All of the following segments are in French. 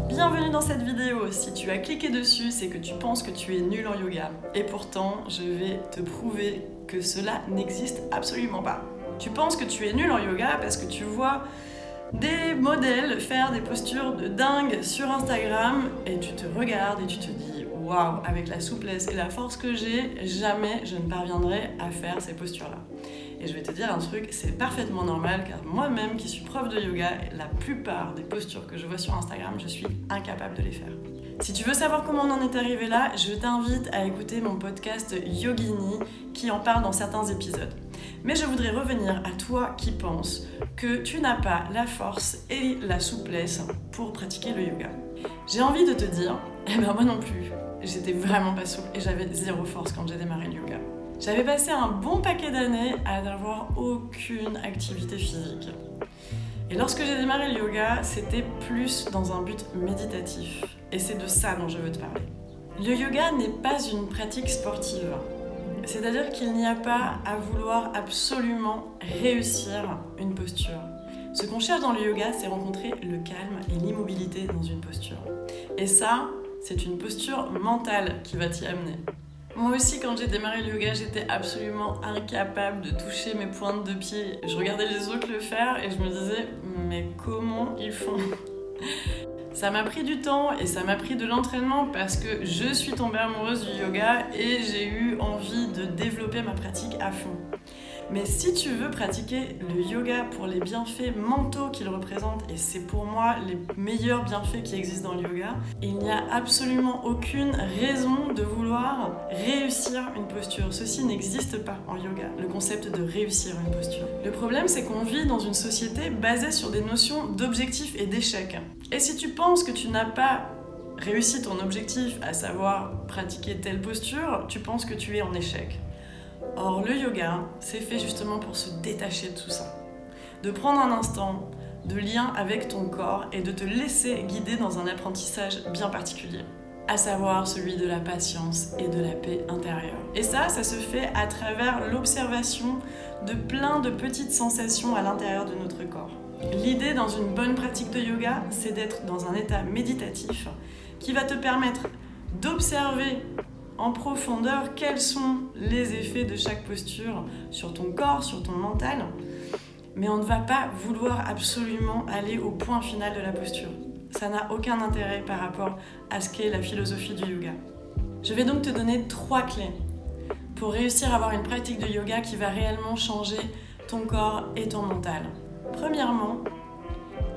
Bienvenue dans cette vidéo. Si tu as cliqué dessus, c'est que tu penses que tu es nul en yoga. Et pourtant, je vais te prouver que cela n'existe absolument pas. Tu penses que tu es nul en yoga parce que tu vois des modèles faire des postures de dingue sur Instagram et tu te regardes et tu te dis waouh, avec la souplesse et la force que j'ai, jamais je ne parviendrai à faire ces postures-là. Et je vais te dire un truc, c'est parfaitement normal car moi-même qui suis prof de yoga, la plupart des postures que je vois sur Instagram, je suis incapable de les faire. Si tu veux savoir comment on en est arrivé là, je t'invite à écouter mon podcast Yogini qui en parle dans certains épisodes. Mais je voudrais revenir à toi qui penses que tu n'as pas la force et la souplesse pour pratiquer le yoga. J'ai envie de te dire, moi non plus, j'étais vraiment pas souple et j'avais zéro force quand j'ai démarré le yoga. J'avais passé un bon paquet d'années à n'avoir aucune activité physique. Et lorsque j'ai démarré le yoga, c'était plus dans un but méditatif. Et c'est de ça dont je veux te parler. Le yoga n'est pas une pratique sportive. C'est-à-dire qu'il n'y a pas à vouloir absolument réussir une posture. Ce qu'on cherche dans le yoga, c'est rencontrer le calme et l'immobilité dans une posture. Et ça, c'est une posture mentale qui va t'y amener. Moi aussi, quand j'ai démarré le yoga, j'étais absolument incapable de toucher mes pointes de pied. Je regardais les autres le faire et je me disais, mais comment ils font ? Ça m'a pris du temps et ça m'a pris de l'entraînement parce que je suis tombée amoureuse du yoga et j'ai eu envie de développer ma pratique à fond. Mais si tu veux pratiquer le yoga pour les bienfaits mentaux qu'il représente, et c'est pour moi les meilleurs bienfaits qui existent dans le yoga, il n'y a absolument aucune raison de vouloir réussir une posture. Ceci n'existe pas en yoga, le concept de réussir une posture. Le problème, c'est qu'on vit dans une société basée sur des notions d'objectif et d'échec. Et si tu penses que tu n'as pas réussi ton objectif, à savoir pratiquer telle posture, tu penses que tu es en échec. Or, le yoga, c'est fait justement pour se détacher de tout ça. De prendre un instant de lien avec ton corps et de te laisser guider dans un apprentissage bien particulier, à savoir celui de la patience et de la paix intérieure. Et ça se fait à travers l'observation de plein de petites sensations à l'intérieur de notre corps. L'idée dans une bonne pratique de yoga, c'est d'être dans un état méditatif qui va te permettre d'observer en profondeur quels sont les effets de chaque posture sur ton corps, sur ton mental. Mais on ne va pas vouloir absolument aller au point final de la posture. Ça n'a aucun intérêt par rapport à ce qu'est la philosophie du yoga. Je vais donc te donner 3 clés pour réussir à avoir une pratique de yoga qui va réellement changer ton corps et ton mental. Premièrement,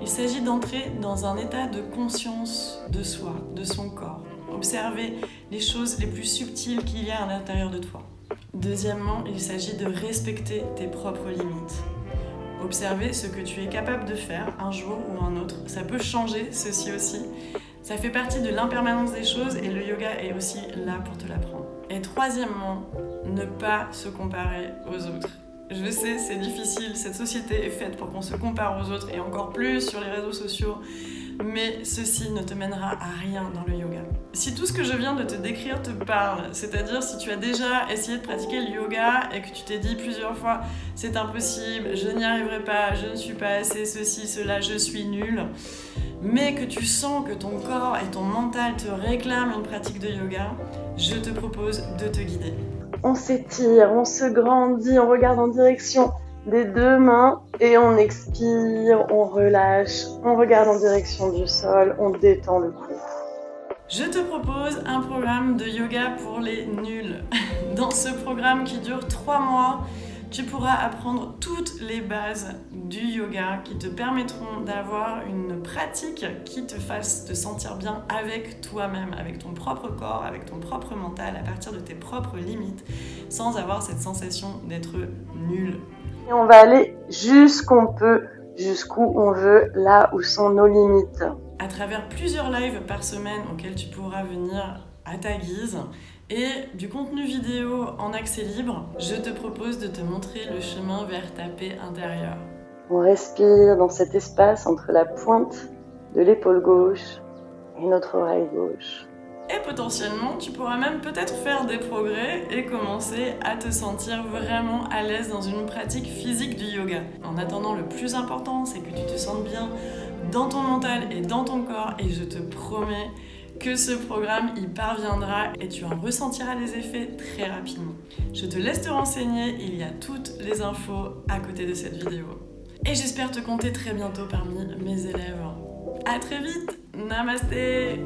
il s'agit d'entrer dans un état de conscience de soi, de son corps. Observer les choses les plus subtiles qu'il y a à l'intérieur de toi. Deuxièmement, il s'agit de respecter tes propres limites. Observer ce que tu es capable de faire un jour ou un autre. Ça peut changer, ceci aussi. Ça fait partie de l'impermanence des choses et le yoga est aussi là pour te l'apprendre. Et troisièmement, ne pas se comparer aux autres. Je sais, c'est difficile, cette société est faite pour qu'on se compare aux autres et encore plus sur les réseaux sociaux. Mais ceci ne te mènera à rien dans le yoga. Si tout ce que je viens de te décrire te parle, c'est-à-dire si tu as déjà essayé de pratiquer le yoga et que tu t'es dit plusieurs fois « c'est impossible, je n'y arriverai pas, je ne suis pas assez ceci, cela, je suis nulle », mais que tu sens que ton corps et ton mental te réclament une pratique de yoga, je te propose de te guider. On s'étire, on se grandit, on regarde en direction des 2 mains et on expire, on relâche, on regarde en direction du sol, on détend le cou. Je te propose un programme de yoga pour les nuls. Dans ce programme qui dure 3 mois, tu pourras apprendre toutes les bases du yoga qui te permettront d'avoir une pratique qui te fasse te sentir bien avec toi-même, avec ton propre corps, avec ton propre mental, à partir de tes propres limites, sans avoir cette sensation d'être nul. Et on va aller jusqu'où on peut, jusqu'où on veut, là où sont nos limites. À travers plusieurs lives par semaine auxquels tu pourras venir à ta guise et du contenu vidéo en accès libre, je te propose de te montrer le chemin vers ta paix intérieure. On respire dans cet espace entre la pointe de l'épaule gauche et notre oreille gauche. Et potentiellement, tu pourras même peut-être faire des progrès et commencer à te sentir vraiment à l'aise dans une pratique physique du yoga. En attendant, le plus important, c'est que tu te sentes bien dans ton mental et dans ton corps, et je te promets que ce programme y parviendra et tu en ressentiras les effets très rapidement. Je te laisse te renseigner, il y a toutes les infos à côté de cette vidéo. Et j'espère te compter très bientôt parmi mes élèves. À très vite, namasté.